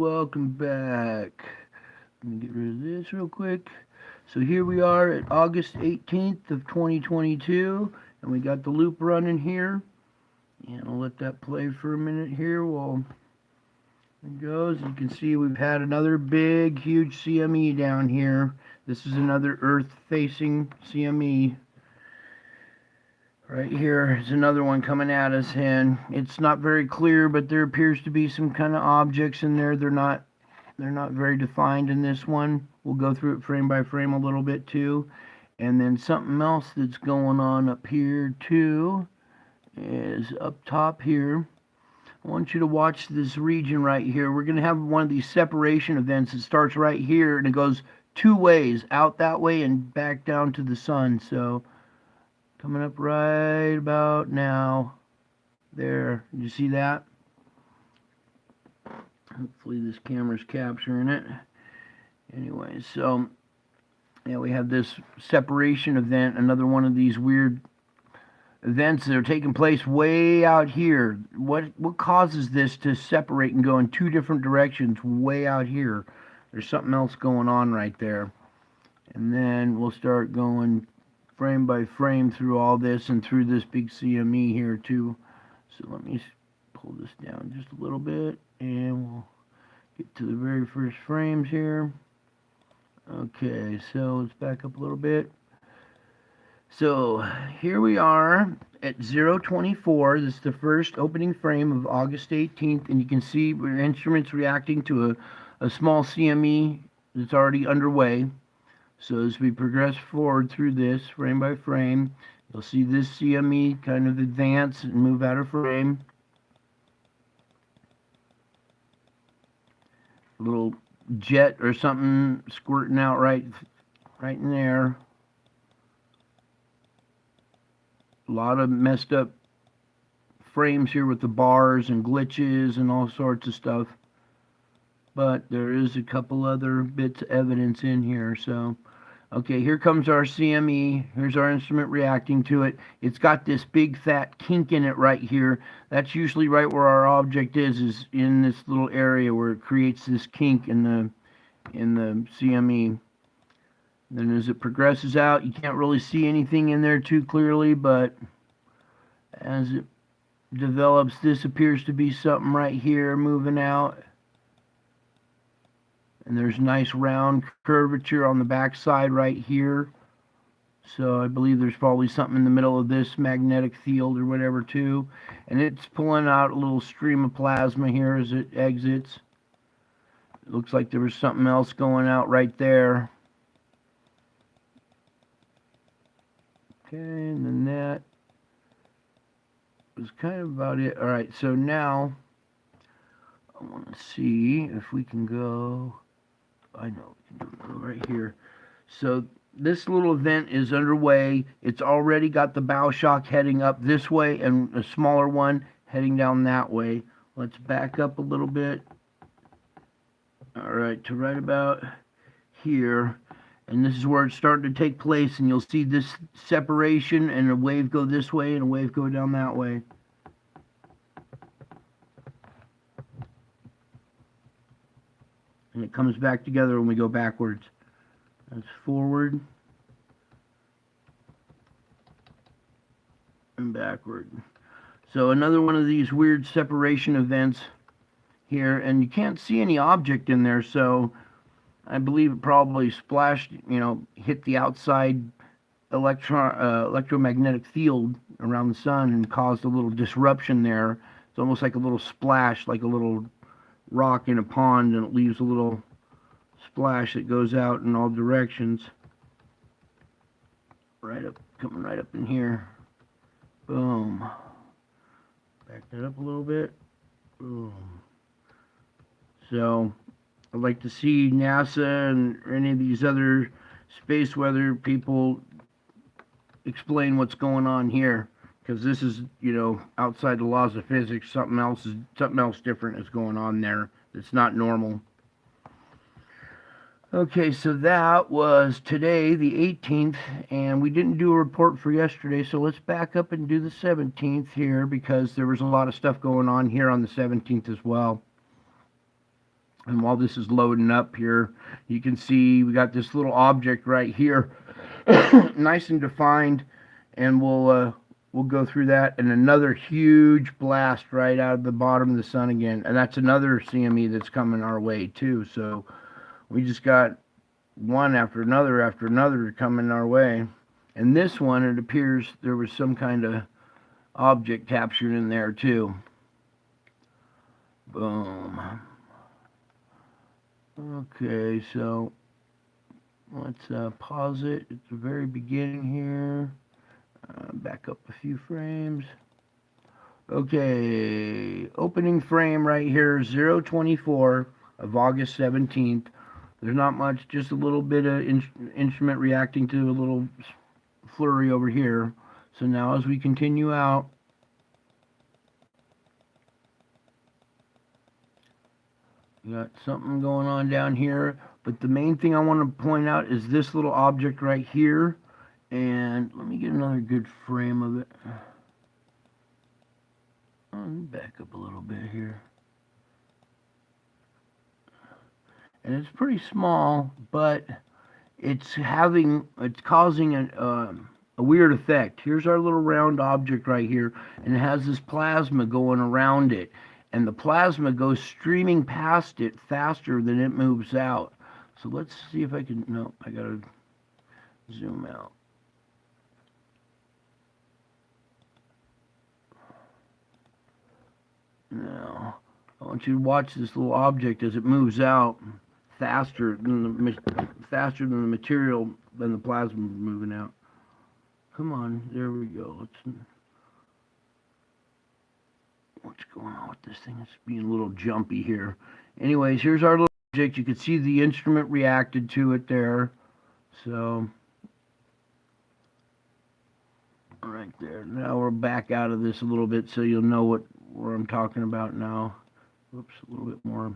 welcome back. Let me get rid of this real quick. So here we are at August 18th of 2022, and we got the loop running here. And I'll let that play for a minute here while it goes. You can see we've had another big, huge CME down here. This is another Earth-facing CME. Right here is another one coming at us, and it's not very clear, but there appears to be some kind of objects in there. They're not very defined in this one. We'll go through it frame by frame a little bit too. And then something else that's going on up here too is up top here. I want you to watch this region right here. We're going to have one of these separation events. It starts right here and it goes two ways, out that way and back down to the sun. So coming up right about now. There. Did you see that? Hopefully this camera's capturing it. Anyway, so yeah, we have this separation event, another one of these weird events that are taking place way out here. What causes this to separate and go in two different directions way out here? There's something else going on right there. And then we'll start going frame by frame through all this and through this big CME here too. So let me pull this down just a little bit and we'll get to the very first frames here. Okay, so let's back up a little bit. So here we are at 024. This is the first opening frame of August 18th, and you can see our instruments reacting to a small CME that's already underway. So as we progress forward through this frame by frame, you'll see this CME kind of advance and move out of frame. A little jet or something squirting out right in there. A lot of messed up frames here with the bars and glitches and all sorts of stuff. But there is a couple other bits of evidence in here. So, okay, here comes our CME. Here's our instrument reacting to it. It's got this big fat kink in it right here. That's usually right where our object is in this little area where it creates this kink in the CME. Then as it progresses out, you can't really see anything in there too clearly, but as it develops, this appears to be something right here moving out. And there's nice round curvature on the back side right here. So I believe there's probably something in the middle of this magnetic field or whatever too. And it's pulling out a little stream of plasma here as it exits. It looks like there was something else going out right there. Okay, and then that was kind of about it. Alright, so now I want to see if we can go. I know we can do it right here. So this little event is underway. It's already got the bow shock heading up this way and a smaller one heading down that way. Let's back up a little bit. Alright, to right about here. And this is where it's starting to take place, and you'll see this separation and a wave go this way and a wave go down that way. And it comes back together when we go backwards. That's forward and backward. So another one of these weird separation events here, and you can't see any object in there, so I believe it probably splashed, hit the outside electromagnetic field around the sun and caused a little disruption there. It's almost like a little splash, like a little rock in a pond, and it leaves a little splash that goes out in all directions. Coming right up in here. Boom. Back that up a little bit. Boom. So I'd like to see NASA and any of these other space weather people explain what's going on here, because this is, outside the laws of physics. Something else different is going on there. It's not normal. Okay, so that was today, the 18th, and we didn't do a report for yesterday, so let's back up and do the 17th here, because there was a lot of stuff going on here on the 17th as well. And while this is loading up here, you can see we got this little object right here, nice and defined, and we'll go through that. And another huge blast right out of the bottom of the sun again, and that's another CME that's coming our way too. So we just got one after another coming our way. And this one, it appears there was some kind of object captured in there too. Boom. Okay, so let's pause it at the very beginning here. Back up a few frames. Okay, opening frame right here, 024 of August 17th. There's not much, just a little bit of instrument reacting to a little flurry over here. So now as we continue out, we got something going on down here. But the main thing I want to point out is this little object right here. And let me get another good frame of it. Back up a little bit here. And it's pretty small, but it's causing a weird effect. Here's our little round object right here, and it has this plasma going around it, and the plasma goes streaming past it faster than it moves out. So let's see if I can, no, I gotta zoom out. Now, I want you to watch this little object as it moves out faster than the material, than the plasma moving out. Come on, there we go. What's going on with this thing? It's being a little jumpy here. Anyways, here's our little object. You can see the instrument reacted to it there. So, right there. Now we're back out of this a little bit so you'll know where I'm talking about now. Whoops, a little bit more.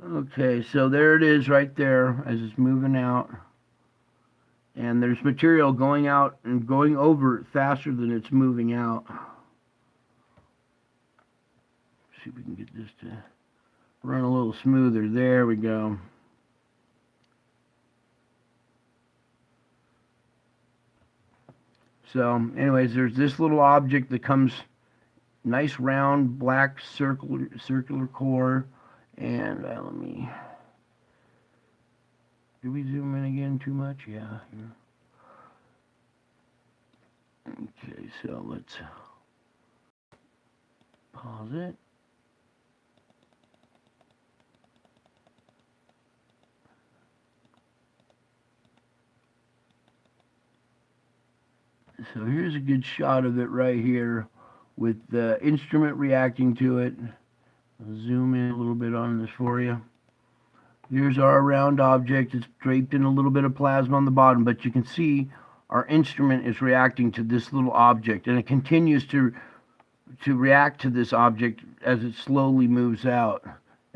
Okay, so there it is right there as it's moving out. And there's material going out and going over it faster than it's moving out. See if we can get this to run a little smoother. There we go. So anyways, there's this little object that comes, nice round black circular core. And let me, did we zoom in again too much? Yeah. Okay, so let's pause it. So here's a good shot of it right here with the instrument reacting to it. I'll zoom in a little bit on this for you. Here's our round object. It's draped in a little bit of plasma on the bottom, but you can see our instrument is reacting to this little object, and it continues to react to this object as it slowly moves out.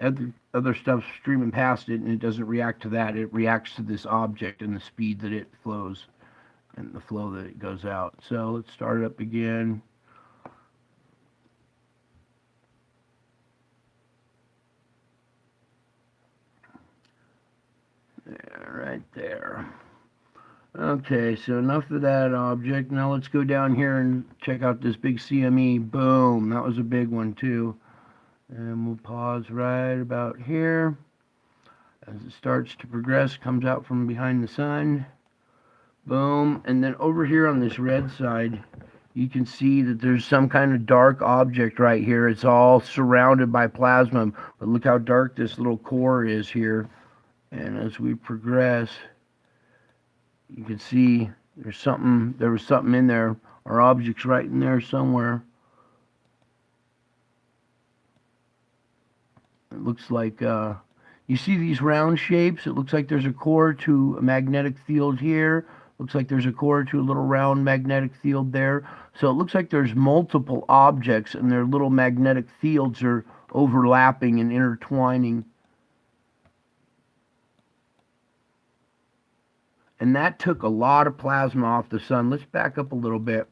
Other stuff's streaming past it, and it doesn't react to that. It reacts to this object and the speed that it flows and the flow that it goes out. So let's start it up again. There, right there. Okay, so enough of that object. Now let's go down here and check out this big CME. Boom, that was a big one too. And we'll pause right about here. As it starts to progress, comes out from behind the sun. Boom, and then over here on this red side, you can see that there's some kind of dark object right here. It's all surrounded by plasma, but look how dark this little core is here. And as we progress, you can see there was something in there. Our object's right in there somewhere. It looks like, you see these round shapes? It looks like there's a core to a magnetic field here. Looks like there's a core to a little round magnetic field there. So it looks like there's multiple objects and their little magnetic fields are overlapping and intertwining. And that took a lot of plasma off the sun. Let's back up a little bit.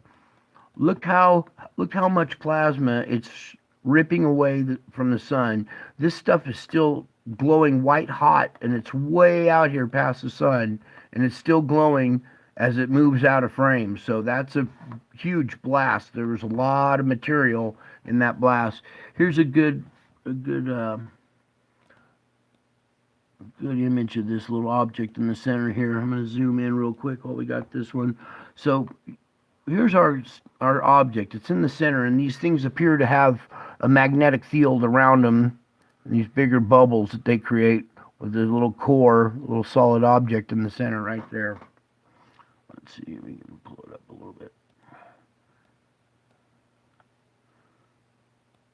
Look how much plasma it's ripping away from the sun. This stuff is still glowing white hot, and it's way out here past the sun, and it's still glowing as it moves out of frame. So that's a huge blast. There was a lot of material in that blast. Here's a good image of this little object in the center here. I'm going to zoom in real quick while we got this one. So here's our object. It's in the center, and these things appear to have a magnetic field around them. These bigger bubbles that they create with this little core, little solid object in the center right there. Let's see if we can pull it up a little bit.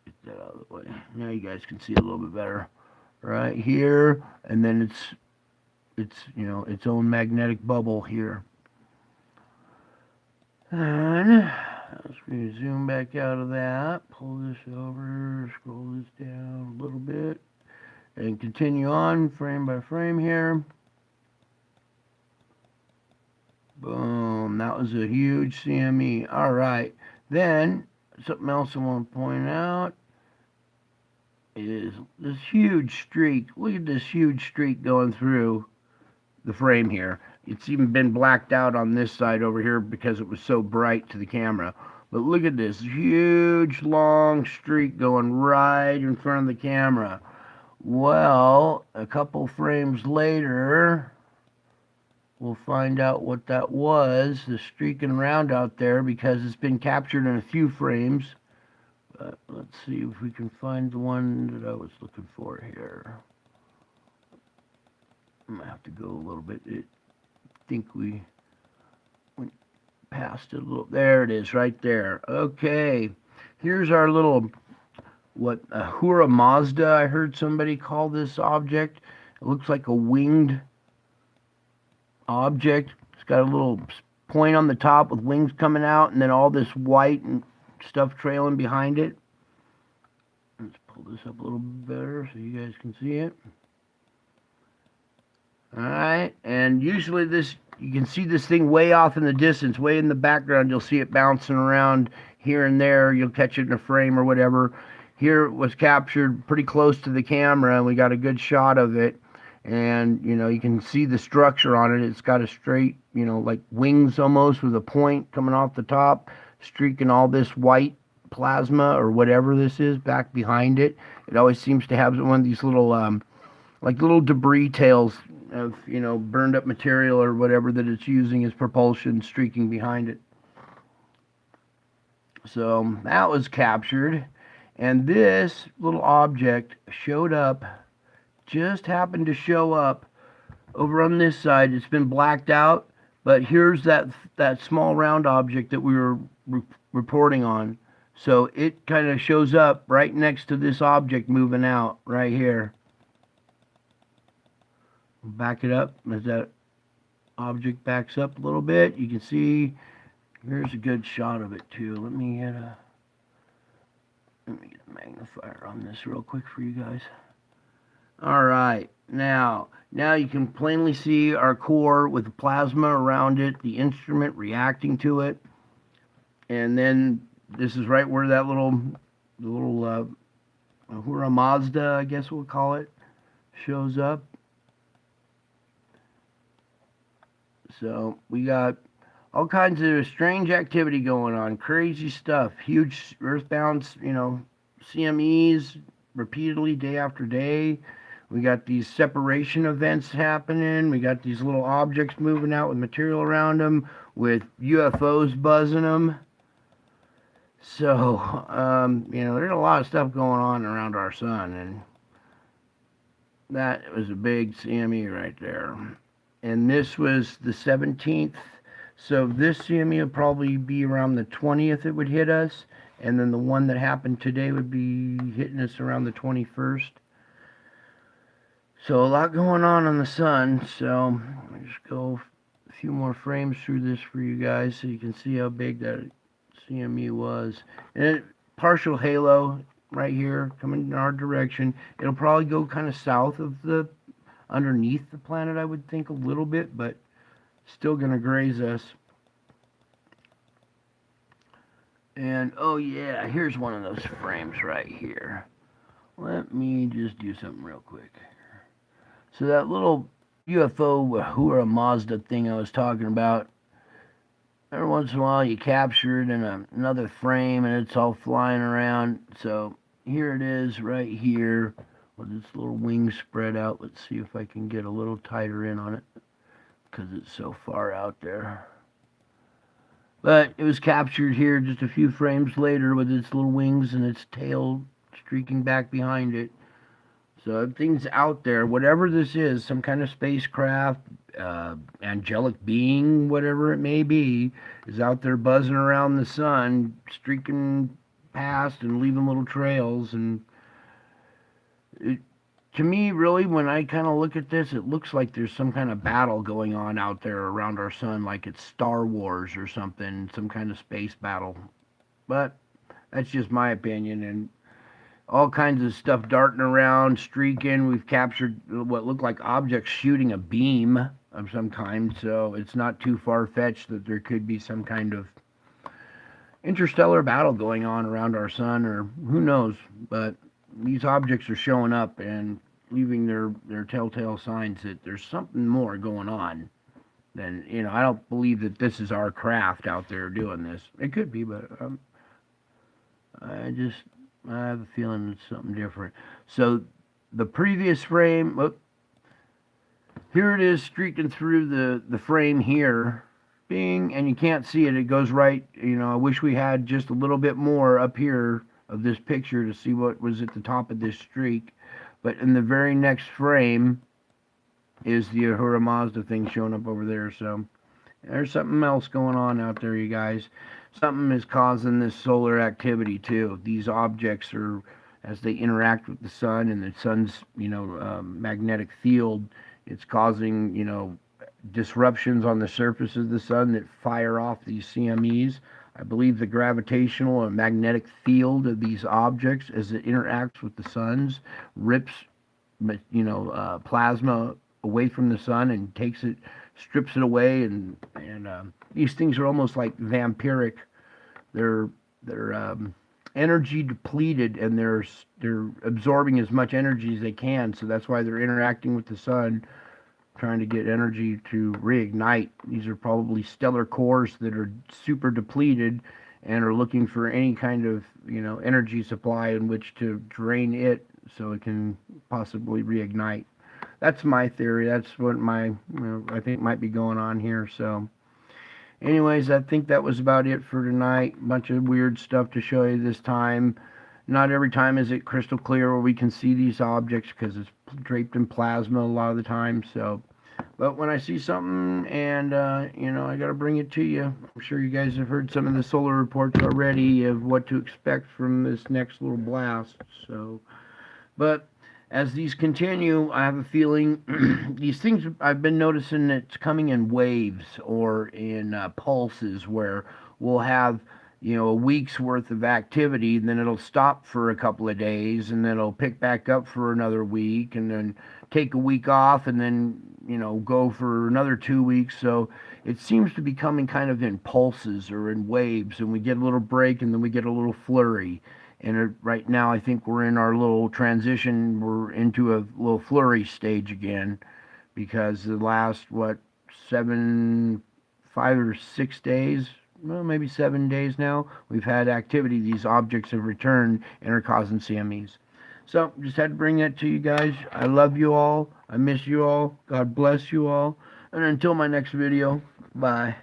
Get that out of the way. Now you guys can see a little bit better. Right here, and then it's you know, its own magnetic bubble here. And let's zoom back out of that, pull this over, scroll this down a little bit, and continue on frame by frame here. Boom, that was a huge CME. All right, then something else I want to point out is this huge streak. Look at this huge streak going through the frame here. It's even been blacked out on this side over here because it was so bright to the camera. But look at this huge long streak going right in front of the camera. Well, a couple frames later, we'll find out what that was, the streaking around out there, because it's been captured in a few frames. But let's see if we can find the one that I was looking for here. I'm going to have to go a little bit. I think we went past it a little. There it is, right there. Okay. Here's our little, Ahura Mazda, I heard somebody call this object. It looks like a winged object. It's got a little point on the top with wings coming out, and then all this white and stuff trailing behind it. Let's pull this up a little better so you guys can see it. Alright, and usually you can see this thing way off in the distance, way in the background. You'll see it bouncing around here and there. You'll catch it in a frame or whatever. Here it was captured pretty close to the camera, and we got a good shot of it. And, you know, you can see the structure on it. It's got a straight, you know, like wings almost with a point coming off the top, streaking all this white plasma or whatever this is back behind it. It always seems to have one of these little, like little debris tails of, you know, burned up material or whatever that it's using as propulsion streaking behind it. So that was captured. And this little object showed up, just happened to show up over on this side. It's been blacked out, but here's that small round object that we were reporting on. So it kind of shows up right next to this object moving out right here. Back it up as that object backs up a little bit. You can see here's a good shot of it too. Let me get a magnifier on this real quick for you guys. All right, now you can plainly see our core with the plasma around it, the instrument reacting to it, and then this is right where that little Ahura Mazda, I guess we'll call it, shows up. So we got all kinds of strange activity going on, crazy stuff, huge earthbound, you know, CMEs repeatedly day after day. We got these separation events happening. We got these little objects moving out with material around them, with UFOs buzzing them. So, you know, there's a lot of stuff going on around our sun, and that was a big CME right there. And this was the 17th. So this CME would probably be around the 20th it would hit us. And then the one that happened today would be hitting us around the 21st. So a lot going on the sun. So I'll just go a few more frames through this for you guys so you can see how big that CME was. And partial halo right here coming in our direction. It'll probably go kind of south of underneath the planet, I would think, a little bit, but still gonna graze us. And oh yeah, here's one of those frames right here. Let me just do something real quick. So that little UFO Ahura Mazda thing I was talking about, every once in a while you capture it in another frame and it's all flying around. So here it is right here with its little wings spread out. Let's see if I can get a little tighter in on it because it's so far out there. But it was captured here just a few frames later with its little wings and its tail streaking back behind it. So everything's out there. Whatever this is, some kind of spacecraft, angelic being, whatever it may be, is out there buzzing around the sun, streaking past and leaving little trails. And to me, really, when I kind of look at this, it looks like there's some kind of battle going on out there around our sun, like it's Star Wars or something, some kind of space battle. But that's just my opinion. And all kinds of stuff darting around, streaking. We've captured what look like objects shooting a beam of some kind, so it's not too far-fetched that there could be some kind of interstellar battle going on around our sun, or who knows. But these objects are showing up and leaving their telltale signs that there's something more going on. Then, I don't believe that this is our craft out there doing this. It could be, but I have a feeling it's something different. So the previous frame, here it is streaking through the frame here. Bing, and you can't see it. It goes right, I wish we had just a little bit more up here of this picture to see what was at the top of this streak. But in the very next frame is the Ahura Mazda thing showing up over there. So there's something else going on out there, you guys. Something is causing this solar activity too. These objects are, as they interact with the sun and the sun's, magnetic field, it's causing, disruptions on the surface of the sun that fire off these CMEs. I believe the gravitational and magnetic field of these objects, as it interacts with the sun's, rips, plasma away from the sun and strips it away, and these things are almost like vampiric. They're energy depleted, and they're absorbing as much energy as they can. So that's why they're interacting with the sun, trying to get energy to reignite. These are probably stellar cores that are super depleted and are looking for any kind of energy supply in which to drain it so it can possibly reignite. That's my theory. That's what I think might be going on here. So anyways, I think that was about it for tonight. A bunch of weird stuff to show you this time. Not every time is it crystal clear where we can see these objects because it's draped in plasma a lot of the time. So, but when I see something and, I got to bring it to you. I'm sure you guys have heard some of the solar reports already of what to expect from this next little blast. So, but as these continue, I have a feeling these things, I've been noticing it's coming in waves or in pulses where we'll have, a week's worth of activity, and then it'll stop for a couple of days, and then it'll pick back up for another week, and then take a week off, and then, go for another 2 weeks. So it seems to be coming kind of in pulses or in waves, and we get a little break, and then we get a little flurry. And right now, I think we're in our little transition. We're into a little flurry stage again, because the last, 5 or 6 days, well, maybe 7 days now, we've had activity. These objects have returned and are causing CMEs. So, just had to bring that to you guys. I love you all. I miss you all. God bless you all. And until my next video, bye.